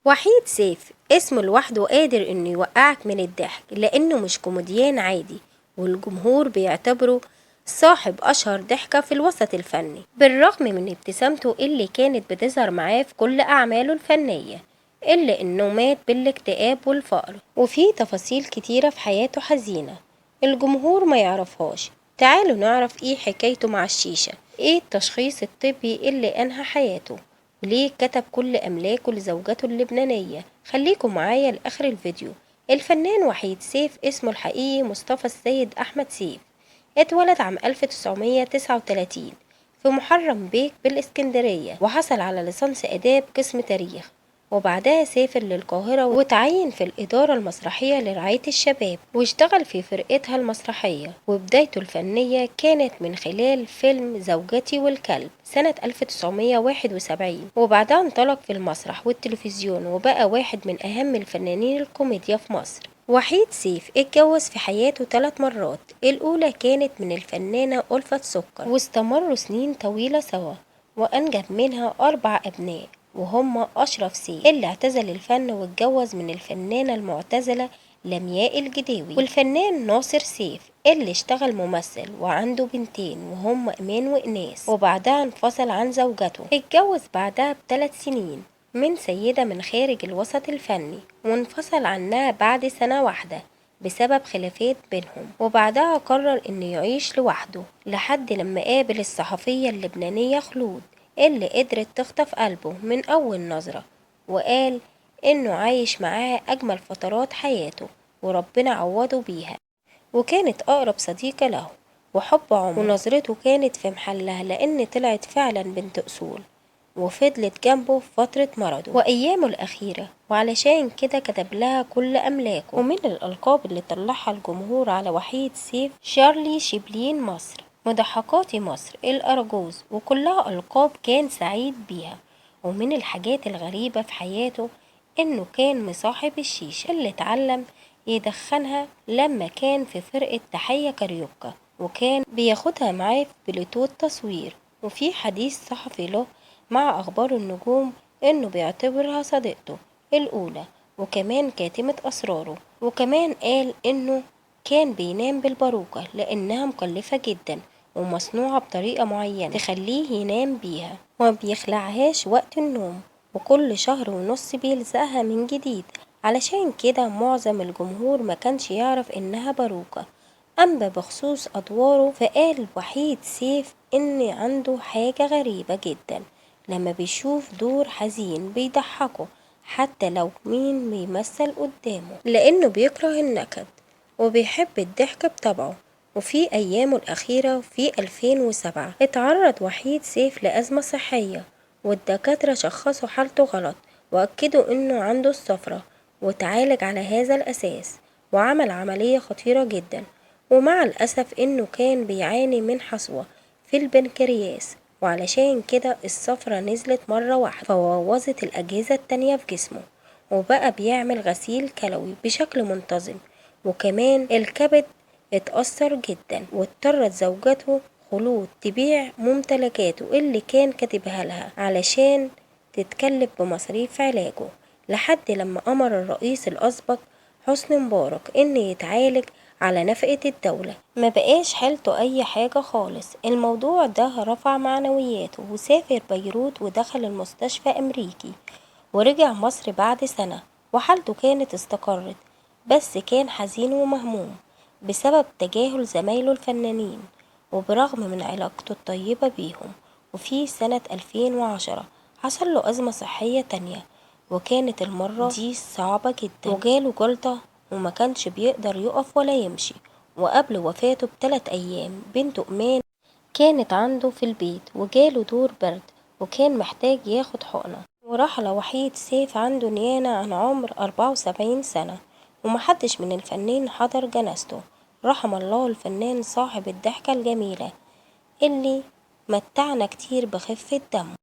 وحيد سيف اسمه لوحده قادر انه يوقعك من الضحك لانه مش كوميديان عادي، والجمهور بيعتبره صاحب اشهر ضحكة في الوسط الفني، بالرغم من ابتسامته اللي كانت بتظهر معاه في كل اعماله الفنية، الا انه مات بالاكتئاب والفقر، وفي تفاصيل كتيرة في حياته حزينة الجمهور ما يعرفهاش. تعالوا نعرف ايه حكايته مع الشيشة، ايه التشخيص الطبي اللي انهى حياته، وليه كتب كل أملاكه لزوجته اللبنانية. خليكم معايا لآخر الفيديو. الفنان وحيد سيف اسمه الحقيقي مصطفى السيد أحمد سيف، اتولد عام 1939 في محرم بيك بالإسكندرية، وحصل على ليسانس آداب قسم تاريخ، وبعدها سافر للقاهرة وتعين في الإدارة المسرحية لرعاية الشباب، واشتغل في فرقتها المسرحية. وبدايته الفنية كانت من خلال فيلم زوجتي والكلب سنة 1971، وبعدها انطلق في المسرح والتلفزيون وبقى واحد من أهم الفنانين الكوميديا في مصر. وحيد سيف اتجوز في حياته 3 مرات، الأولى كانت من الفنانة ألفت سكر، واستمروا سنين طويلة سوا، وأنجب منها 4 أبناء، وهم أشرف سيف اللي اعتزل الفن واتجوز من الفنانة المعتزلة لمياء الجداوي، والفنان ناصر سيف اللي اشتغل ممثل وعنده بنتين وهم إيمان وإناس، وبعدها انفصل عن زوجته. اتجوز بعدها ب3 سنين من سيدة من خارج الوسط الفني، وانفصل عنها بعد سنة واحدة بسبب خلافات بينهم، وبعدها قرر انه يعيش لوحده لحد لما قابل الصحفية اللبنانية خلود اللي قدرت تخطف قلبه من أول نظرة، وقال إنه عايش معاها أجمل فترات حياته وربنا عوضه بيها، وكانت أقرب صديقة له وحب عمره، ونظرته كانت في محلها لأن طلعت فعلا بنت أصول، وفضلت جنبه في فترة مرضه وأيامه الأخيرة، وعلشان كده كتب لها كل أملاكه. ومن الألقاب اللي طلعها الجمهور على وحيد سيف شارلي شبلين مصر، مضحكاتي مصر، الأرجوز، وكلها ألقاب كان سعيد بيها. ومن الحاجات الغريبة في حياته إنه كان مصاحب الشيشة اللي اتعلم يدخنها لما كان في فرقة تحية كاريوكا، وكان بياخدها معاه في بلوتو التصوير. وفي حديث صحفي له مع أخبار النجوم إنه بيعتبرها صديقته الأولى وكمان كاتمة أسراره، وكمان قال إنه كان بينام بالباروكة لأنها مكلفة جدا ومصنوعة بطريقة معينة تخليه ينام بيها وما بيخلعهاش وقت النوم، وكل شهر ونص بيلزقها من جديد، علشان كده معظم الجمهور ما كانش يعرف إنها باروكة. أما بخصوص أدواره فقال وحيد سيف إن عنده حاجة غريبة جدا، لما بيشوف دور حزين بيضحكه حتى لو مين بيمثل قدامه، لأنه بيكره النكد وبيحب الضحك بطبعه. وفي أيامه الأخيرة في 2007 اتعرض وحيد سيف لأزمة صحية، والدكاترة شخصوا حالته غلط وأكدوا إنه عنده الصفرة، وتعالج على هذا الأساس وعمل عملية خطيرة جدا، ومع الأسف إنه كان بيعاني من حصوة في البنكرياس، وعلشان كده الصفرة نزلت مرة واحدة فبوظت الأجهزة التانية في جسمه، وبقى بيعمل غسيل كلوي بشكل منتظم، وكمان الكبد اتأثر جدا، واضطرت زوجته خلود تبيع ممتلكاته اللي كان كاتبها لها علشان تتكلف بمصاريف علاجه، لحد لما أمر الرئيس الأسبق حسني مبارك إن يتعالج على نفقة الدولة. ما بقاش حالته أي حاجة خالص. الموضوع ده رفع معنوياته وسافر بيروت ودخل المستشفى أمريكي، ورجع مصر بعد سنة وحالته كانت استقرت، بس كان حزين ومهموم بسبب تجاهل زمايله الفنانين وبرغم من علاقته الطيبة بيهم. وفي سنة 2010 حصل له أزمة صحية تانية، وكانت المرة دي صعبة جدا، وجاله جلطة وما كانش بيقدر يقف ولا يمشي. وقبل وفاته ب3 أيام بنته إيمان كانت عنده في البيت وجاله دور برد وكان محتاج ياخد حقنة، ورحل وحيد سيف عنده نيانة عن عمر 74 سنة، ومحدش من الفنانين حضر جنازته. رحم الله الفنان صاحب الضحكة الجميلة اللي متعنا كتير بخفة دمه.